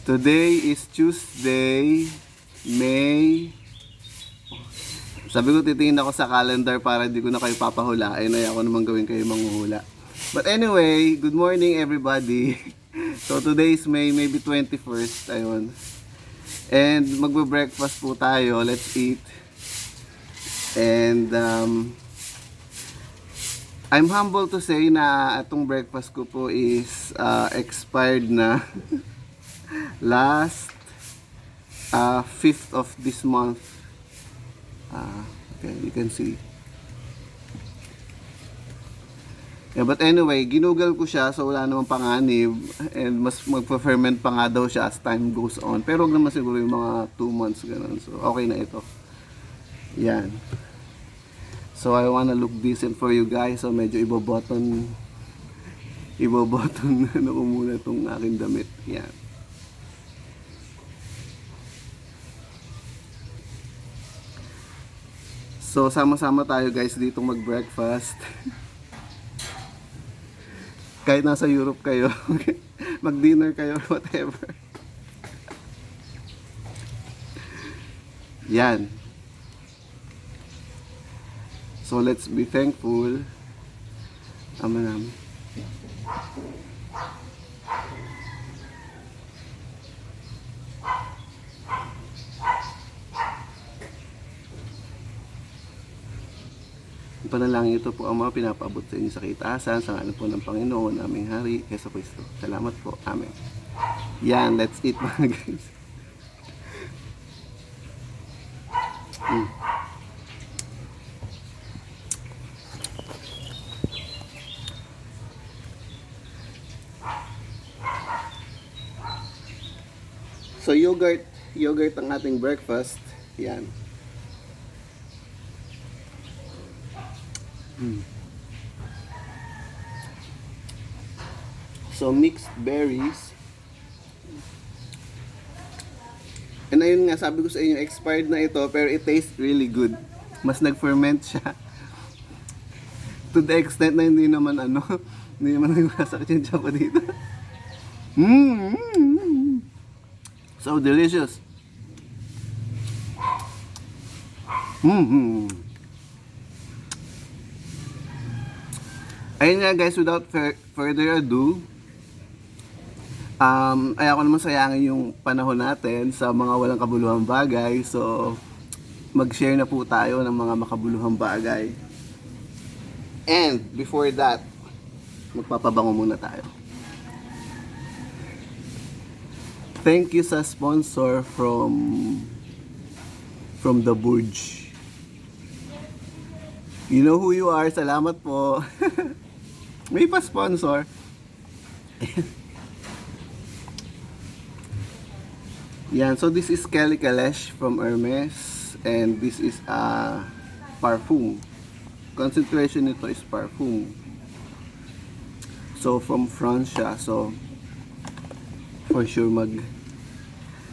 Today is Tuesday, May. Sabi ko titingin ako sa calendar para hindi ko na kayo papahulain ay ako naman gawin kayo manghuhula. But anyway, good morning everybody. So today is May, maybe 21st, ayun. And magbe-breakfast po tayo, let's eat. And I'm humble to say na itong breakfast ko po is expired na last 5th of this month. Okay, you can see. Yeah, but anyway, ginugal ko siya so wala namang panganib and mas magpa-ferment pa nga daw siya as time goes on. Pero huwag naman siguro yung mga 2 months ganun. So okay na ito. Yan. So I wanna look decent for you guys. So medyo iboboton na ko muna itong aking damit. Yan. So sama-sama tayo guys dito mag-breakfast. Kahit nasa Europe kayo, mag-dinner kayo, whatever. Yan. So let's be thankful. Ama namin. Panalangin ito po ang mga pinapaabot sa inyo sa kaitaasan, sa ngalan po ng Panginoon, aming Hari, Hesus Kristo. Salamat po. Amen. Yan, let's eat mga guys. So yogurt ang ating breakfast. Yan. So mixed berries. And ayun nga, sabi ko sa inyo, expired na ito pero it tastes really good. Mas nag-ferment siya. To the extent na hindi naman hindi naman nagmasakit yung tiyan ko dito. So delicious. Ayun nga guys, without further ado, ayaw ko naman sayangin yung panahon natin sa mga walang kabuluhang bagay. So, mag-share na po tayo ng mga makabuluhang bagay. And, before that, magpapabango muna tayo. Thank you sa sponsor from The Burj. You know who you are. Salamat po. May pa-sponsor. Yan, so this is Kelly Kalesh from Hermes and this is a parfum. Concentration nito is parfum. So from France siya. So for sure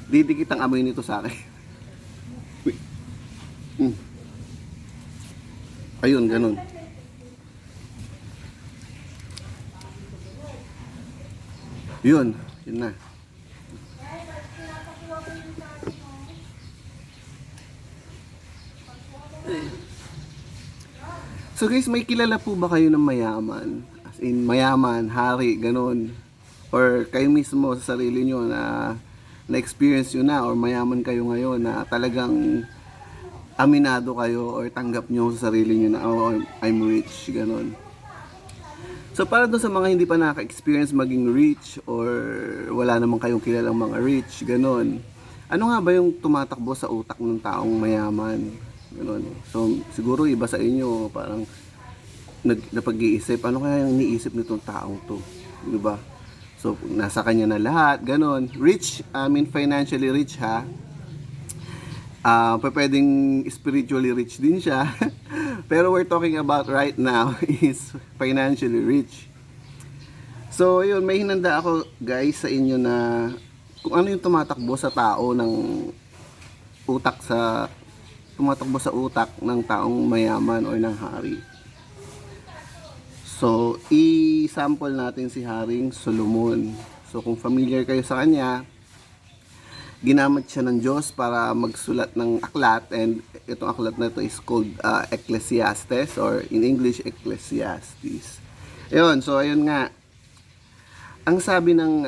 didikit ang amoy nito sa akin. Ayun, ganun. Yun na. So guys, may kilala po ba kayo ng mayaman? As in, mayaman, hari, ganun. Or kayo mismo sa sarili nyo na na-experience nyo na or mayaman kayo ngayon na talagang aminado kayo or tanggap nyo sa sarili nyo na, oh, I'm rich, ganun. So para doon sa mga hindi pa naka-experience maging rich or wala naman kayong kilalang mga rich, ganun. Ano nga ba yung tumatakbo sa utak ng taong mayaman? Ganun. So siguro iba sa inyo parang napag-iisip, ano kaya yung iniisip nitong taong to? Di ba? So nasa kanya na lahat, ganun. Rich, I mean financially rich ha. Pwedeng spiritually rich din siya. Pero we're talking about right now is financially rich. So yun, may hinanda ako guys sa inyo na kung ano yung tumatakbo sa tao ng tumatakbo sa utak ng taong mayaman o ng hari. So i-sample natin si Haring Solomon. So kung familiar kayo sa kanya, ginamit siya ng Diyos para magsulat ng aklat, and itong aklat na ito is called Ecclesiastes, or in English Ecclesiastes. Ayun, so ayun nga, ang sabi ng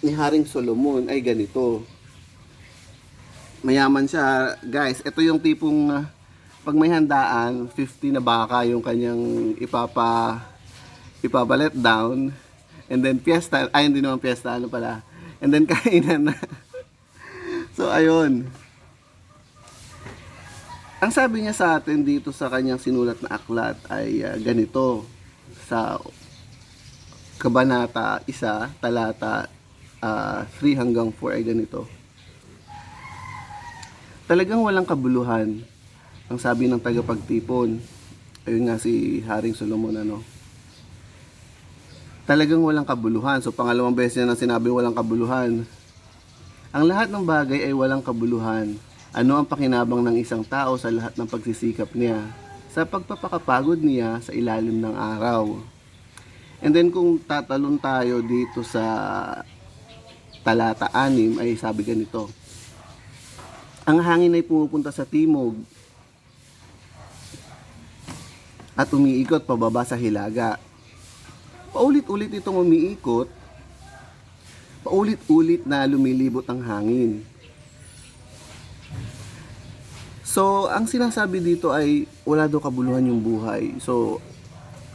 ni Haring Solomon ay ganito. Mayaman siya, guys. Ito yung tipong pag may handaan, 50 na baka yung kanyang ipapalet down, and then fiesta, ay hindi naman fiesta, ano pala, and then kainan na. So ayun, ang sabi niya sa atin dito sa kanyang sinulat na aklat ay ganito, sa Kabanata 1, talata 3 hanggang 4 ay ganito. Talagang walang kabuluhan, ang sabi ng tagapagtipon. Ayun nga si Haring Solomon, ano. Talagang walang kabuluhan. So pangalawang beses na sinabi walang kabuluhan. Ang lahat ng bagay ay walang kabuluhan. Ano ang pakinabang ng isang tao sa lahat ng pagsisikap niya, sa pagpapakapagod niya sa ilalim ng araw? And then kung tatalon tayo dito sa talata 6 ay sabi ganito. Ang hangin ay pumupunta sa timog at umiikot pababa sa hilaga. Paulit-ulit itong umiikot, paulit-ulit na lumilibot ang hangin. So, ang sinasabi dito ay wala daw kabuluhan yung buhay. So,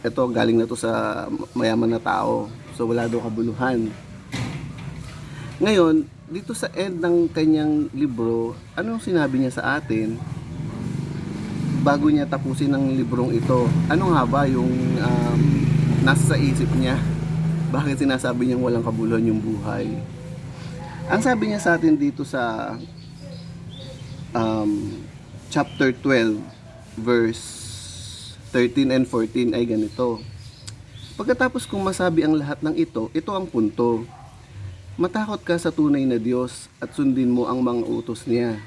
ito galing na to sa mayaman na tao. So, wala daw kabuluhan. Ngayon, dito sa end ng kanyang libro, anong sinabi niya sa atin bago niya tapusin ang librong ito? Ano nga ba yung nasa isip niya? Bakit sinasabi niyang walang kabuluhan yung buhay? Ang sabi niya sa atin dito sa chapter 12 verse 13 and 14 ay ganito. Pagkatapos kong masabi ang lahat ng ito ang punto. Matakot ka sa tunay na Diyos at sundin mo ang mga utos niya,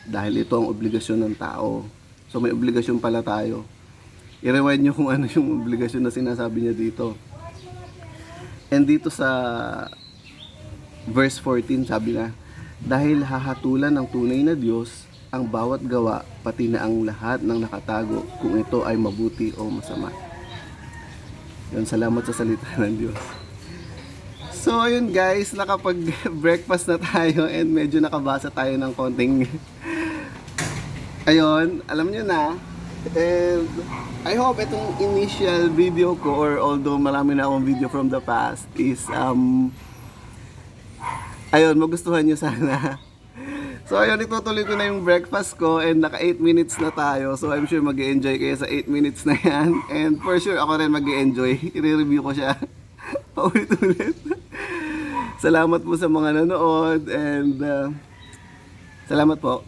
dahil ito ang obligasyon ng tao. So may obligasyon pala tayo. I-rewind nyo kung ano yung obligasyon na sinasabi niya dito. And dito sa verse 14 sabi na, dahil hahatulan ng tunay na Diyos ang bawat gawa, pati na ang lahat ng nakatago, kung ito ay mabuti o masama. Yun, salamat sa salita ng Diyos. So ayun guys, nakapag-breakfast na tayo and medyo nakabasa tayo ng konting ayun, alam nyo na. And I hope itong initial video ko, or although marami na akong video from the past, is ayun, magustuhan nyo sana. So ayun, itutuloy ko na yung breakfast ko and naka 8 minutes na tayo. So I'm sure mag-e-enjoy kayo sa 8 minutes na yan. And for sure ako rin mag-e-enjoy. I-review ko siya paulit-ulit. Salamat po sa mga nanood and salamat po.